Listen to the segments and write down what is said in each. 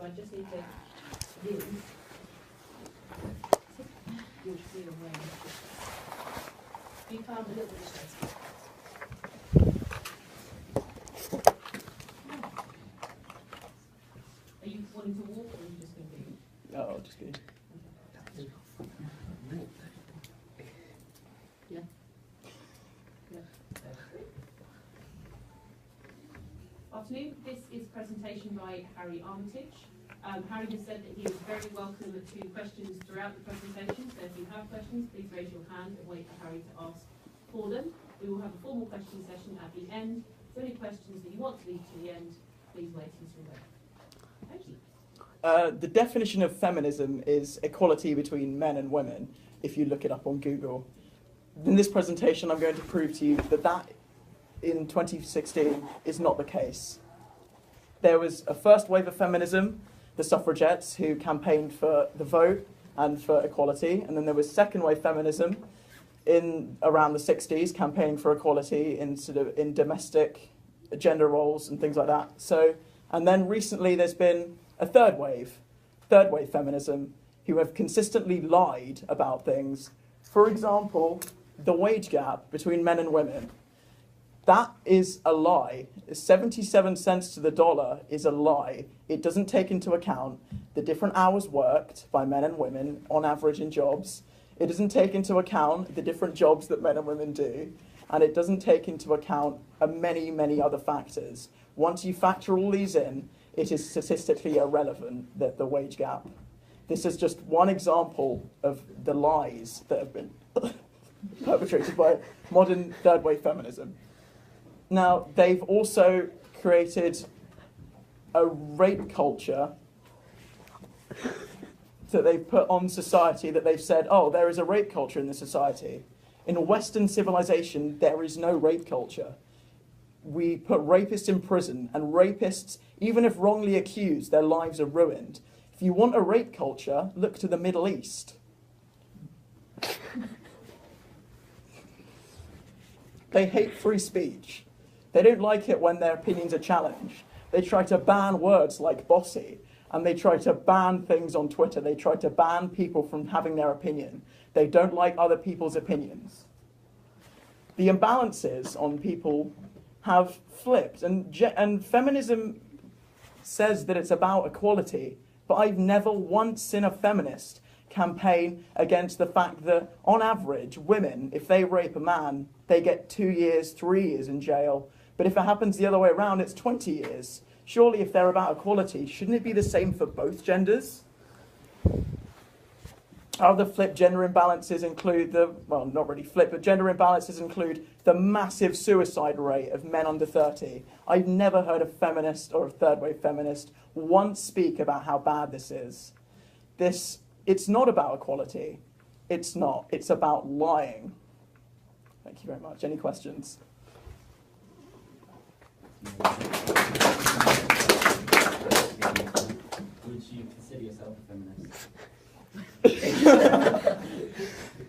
I just need to use your free awareness. You found a little bit of space. Are you wanting to walk, or are you just going to be? No, I'll just go. Yeah. Yeah. Afternoon. This is a presentation by Harry Armitage. Harry has said that he is very welcome to questions throughout the presentation, so if you have questions, please raise your hand and wait for Harry to ask for them. We will have a formal question session at the end. So any questions that you want to leave to the end, please wait until then. Thank you. The definition of feminism is equality between men and women, if you look it up on Google. In this presentation, I'm going to prove to you that that in 2016 is not the case. There was a first wave of feminism, the suffragettes who campaigned for the vote and for equality, and then there was second wave feminism in around the 60s, campaigning for equality in domestic gender roles and things like that. So, and then recently there's been a third wave feminism, who have consistently lied about things. For example, the wage gap between men and women. That is a lie. 77 cents to the dollar is a lie. It doesn't take into account the different hours worked by men and women on average in jobs. It doesn't take into account the different jobs that men and women do. And it doesn't take into account many, many other factors. Once you factor all these in, it is statistically irrelevant, that the wage gap. This is just one example of the lies that have been perpetrated by modern third wave feminism. Now, they've also created a rape culture that they've put on society, that they've said, oh, there is a rape culture in this society. In Western civilization, there is no rape culture. We put rapists in prison, and rapists, even if wrongly accused, their lives are ruined. If you want a rape culture, look to the Middle East. They hate free speech. They don't like it when their opinions are challenged. They try to ban words like bossy, and they try to ban things on Twitter. They try to ban people from having their opinion. They don't like other people's opinions. The imbalances on people have flipped, and feminism says that it's about equality, but I've never once seen a feminist campaign against the fact that, on average, women, if they rape a man, they get 2 years, 3 years in jail. But if it happens the other way around, it's 20 years. Surely, if they're about equality, shouldn't it be the same for both genders? Other flipped gender imbalances include not really flipped, but gender imbalances include the massive suicide rate of men under 30. I've never heard a feminist or a third wave feminist once speak about how bad this is. It's not about equality. It's not. It's about lying. Thank you very much. Any questions? Would you consider yourself a feminist?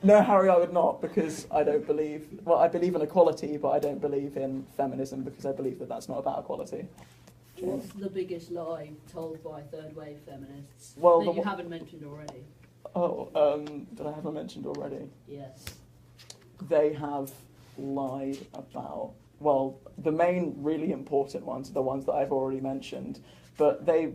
No, Harry, I would not, because I don't believe... Well, I believe in equality, but I don't believe in feminism, because I believe that that's not about equality. What's the biggest lie told by third wave feminists Well, that you haven't mentioned already? That I haven't mentioned already? Yes. They have lied about... Well, the main really important ones are the ones that I've already mentioned, but they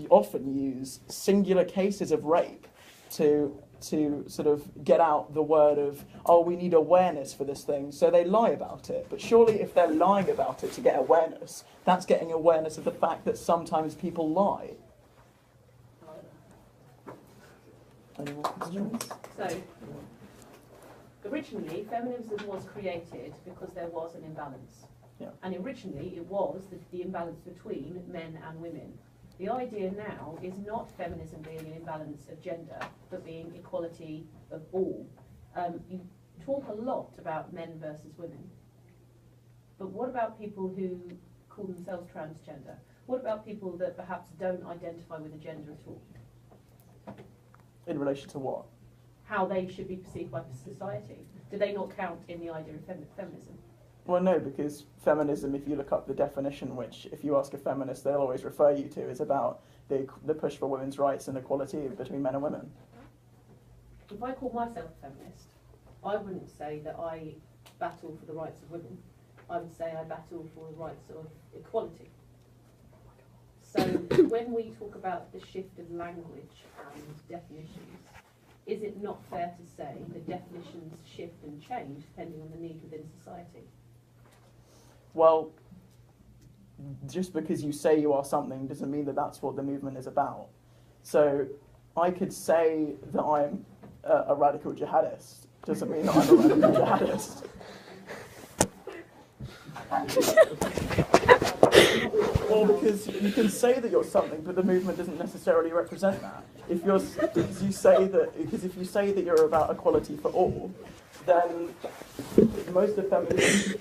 often use singular cases of rape to sort of get out the word of, oh, we need awareness for this thing, so they lie about it. But surely if they're lying about it to get awareness, that's getting awareness of the fact that sometimes people lie. Any more questions? So, originally, feminism was created because there was an imbalance. Yeah. And originally, it was the imbalance between men and women. The idea now is not feminism being an imbalance of gender, but being equality of all. You talk a lot about men versus women. But what about people who call themselves transgender? What about people that perhaps don't identify with a gender at all? In relation to what? How they should be perceived by society. Do they not count in the idea of feminism? Well, no, because feminism, if you look up the definition, which if you ask a feminist, they'll always refer you to, is about the push for women's rights and equality between men and women. If I call myself a feminist, I wouldn't say that I battle for the rights of women. I would say I battle for the rights of equality. So when we talk about the shift of language and definitions, is it not fair to say the definitions shift and change depending on the need within society? Well, just because you say you are something doesn't mean that that's what the movement is about. So I could say that I'm a radical jihadist, doesn't mean that I'm a radical jihadist. Well, because you can say that you're something, but the movement doesn't necessarily represent that. If you say that you're about equality for all, then most of feminism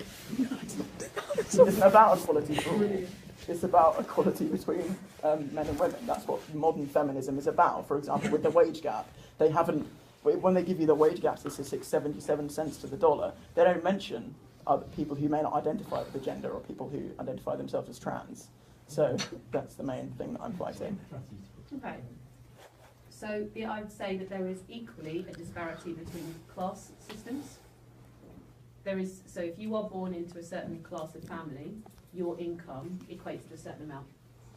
isn't about equality for all. It's about equality between men and women. That's what modern feminism is about. For example, with the wage gap, when they give you the wage gap statistics, 77 cents to the dollar, they don't mention other people who may not identify with the gender or people who identify themselves as trans. So that's the main thing that I'm fighting. Okay. So I would say that there is equally a disparity between class systems. So if you are born into a certain class of family, your income equates to a certain amount.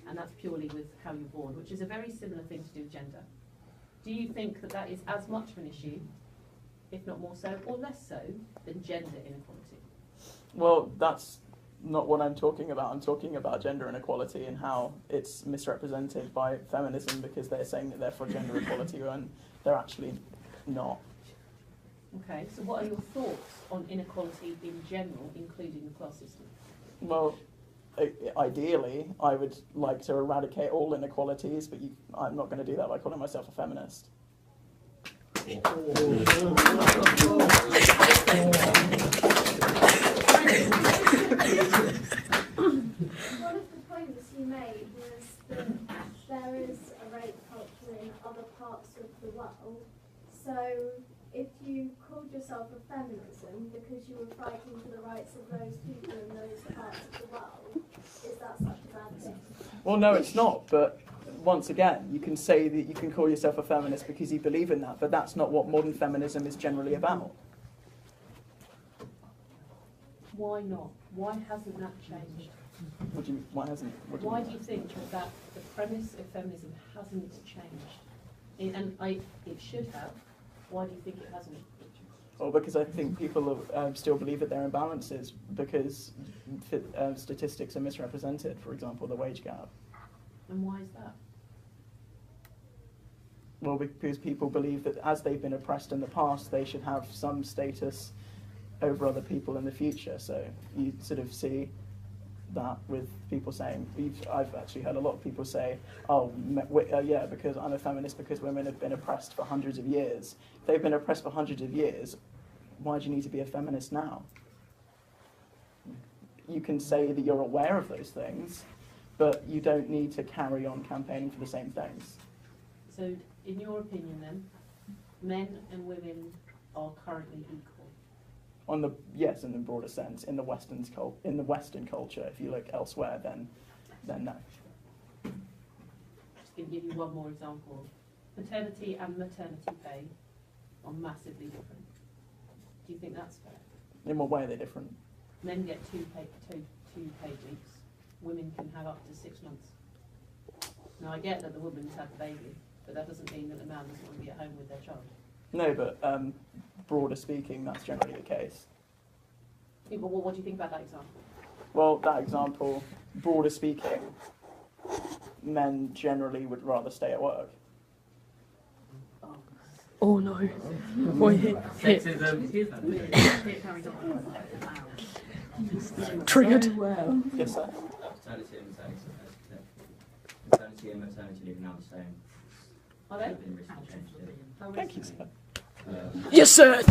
And that's purely with how you're born, which is a very similar thing to do with gender. Do you think that that is as much of an issue, if not more so, or less so, than gender inequality? Well, that's not what I'm talking about. I'm talking about gender inequality and how it's misrepresented by feminism because they're saying that they're for gender equality when they're actually not. Okay, so what are your thoughts on inequality in general, including the class system? Well, ideally, I would like to eradicate all inequalities, but I'm not going to do that by calling myself a feminist. One of the points you made was that there is a rape culture in other parts of the world. So if you called yourself a feminism because you were fighting for the rights of those people in those parts of the world, is that such a bad thing? Well, no, it's not, but once again, you can say that you can call yourself a feminist because you believe in that, but that's not what modern feminism is generally about. Why not? Why hasn't that changed? What do you mean? Why hasn't? Why do you think that the premise of feminism hasn't changed? It should have. Why do you think it hasn't? Well, because I think people still believe that there are imbalances because statistics are misrepresented, for example, the wage gap. And why is that? Well, because people believe that as they've been oppressed in the past, they should have some status over other people in the future. So you sort of see that with people saying, I've actually heard a lot of people say, yeah, because I'm a feminist because women have been oppressed for hundreds of years. If they've been oppressed for hundreds of years, why do you need to be a feminist now? You can say that you're aware of those things, but you don't need to carry on campaigning for the same things. So, in your opinion then, men and women are currently equal? Yes, in the broader sense, in the Western culture. If you look elsewhere, then no. Just going to give you one more example. Paternity and maternity pay are massively different. Do you think that's fair? In what way are they different? Men get two paid weeks. Women can have up to 6 months. Now I get that the woman's had the baby, but that doesn't mean that the man doesn't want to be at home with their child. No, but broader speaking, that's generally the case. Yeah, but what do you think about that example? Well, that example, broader speaking, men generally would rather stay at work. Oh no. Wait, Sexism. triggered. Yes, sir? Paternity and maternity leave are now the same. Are they? Been recently changed, yeah. Thank you, sir. Yes, sir.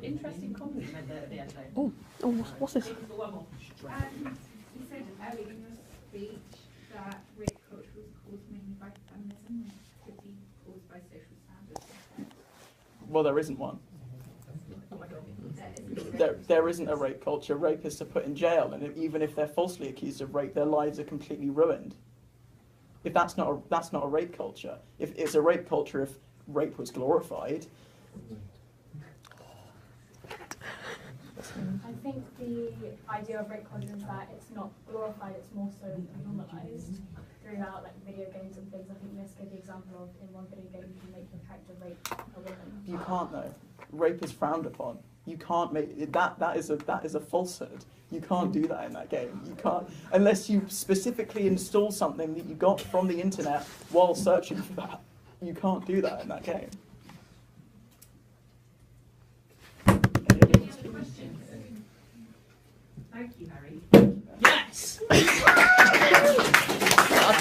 Interesting comment there at the end though. Oh, what's this? One more. You said earlier in your speech that rape culture was caused mainly by feminism and could be caused by social standards. Well, there isn't one. There isn't. there isn't a rape culture. Rapists are put in jail, and even if they're falsely accused of rape, their lives are completely ruined. If that's not a rape culture. If it's a rape culture, if rape was glorified. I think the idea of rape culture is that it's not glorified, it's more so normalised throughout like video games and things. I think this gave the example of in one video game you can make your character rape a woman. You can't though. Rape is frowned upon. You can't make that. That is a falsehood. You can't do that in that game. You can't unless you specifically install something that you got from the internet while searching for that. You can't do that in that game. Thank you, Harry. Yes!